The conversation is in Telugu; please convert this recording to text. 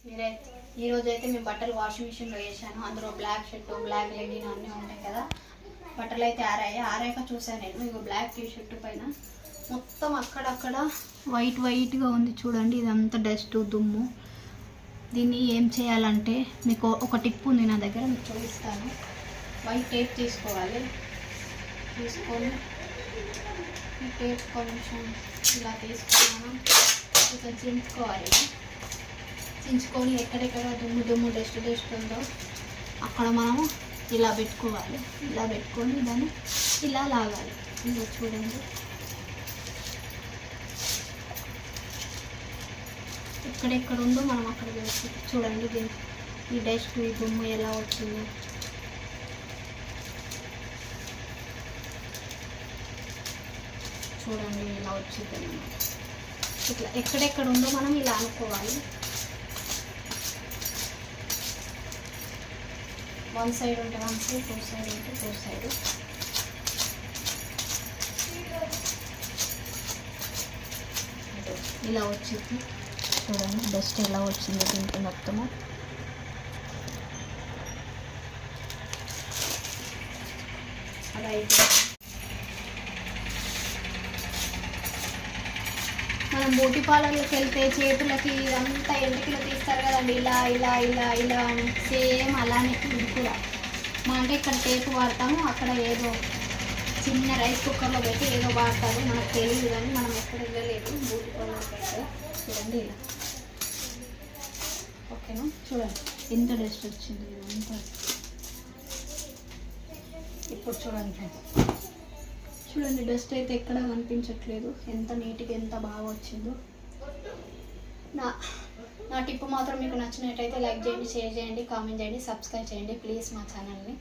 మీరైతే ఈరోజు అయితే మేము బట్టలు వాషింగ్ మిషన్లో వేసాను. అందులో బ్లాక్ షర్ట్, బ్లాక్ లెగిన్ అన్నీ ఉంటాయి కదా. బట్టలు అయితే ఆరాక చూసాను నేను. ఇక బ్లాక్ టీ షర్ట్ పైన మొత్తం అక్కడక్కడ వైట్గా ఉంది చూడండి. ఇదంతా డస్ట్, దుమ్ము. దీన్ని ఏం చేయాలంటే మీకు ఒక టిప్ ఉంది నా దగ్గర, మీకు చూపిస్తాను. వైట్ టేప్ తీసుకొని ఈ టేప్ కొంచెం ఇలా తీసుకొని మనం కొంచెం చించుకొని ఎక్కడెక్కడ దుమ్ము డస్ట్ ఉందో అక్కడ మనము ఇలా పెట్టుకోవాలి. ఇలా పెట్టుకొని దాన్ని ఇలా లాగాలి. ఇలా చూడండి, ఎక్కడెక్కడ ఉందో మనం అక్కడ వేసి చూడండి. ఈ డస్ట్, ఈ దుమ్ము ఎలా వచ్చిందో చూడండి, ఇలా వచ్చింది అన్నమాట. ఇట్లా ఎక్కడెక్కడ ఉందో మనం ఇలా అనుకోవాలి. వన్ సైడ్ ఉంటే వన్ సైడ్, టూ సైడ్ ఉంటే టూ సైడ్. ఇలా వచ్చింది చూడండి, డస్ట్ ఎలా వచ్చింది దీంట్లో మొత్తము. అలా అయితే మనం బ్యూటీ పార్లర్కి వెళ్తే చేతులకి ఇదంతా ఎంటికలు తీస్తారు కదండి, ఇలా ఇలా ఇలా ఇలా అని. సేమ్ అలానే ఇది కూడా. అంటే ఇక్కడ టేపు వాడతాము, అక్కడ ఏదో చిన్న రైస్ కుక్కర్లో పెట్టి ఏదో వాడతారు, మనకు తెలియదు. కానీ మనం ఎక్కడ వెళ్ళలేదు బ్యూటీ పార్లర్కి అయితే. చూడండి ఇలా, ఓకేనా? చూడండి ఎంత డస్ట్ వచ్చింది ఇదంతా. ఇప్పుడు చూడండి డస్ట్ అయితే ఎక్కడ కనిపించట్లేదు. ఎంత నీట్గా, ఎంత బాగా వచ్చిందో. నా టిప్ మాత్రం మీకు నచ్చినట్టయితే లైక్ చేయండి, షేర్ చేయండి, కామెంట్ చేయండి, సబ్స్క్రైబ్ చేయండి ప్లీజ్ మా ఛానల్ని.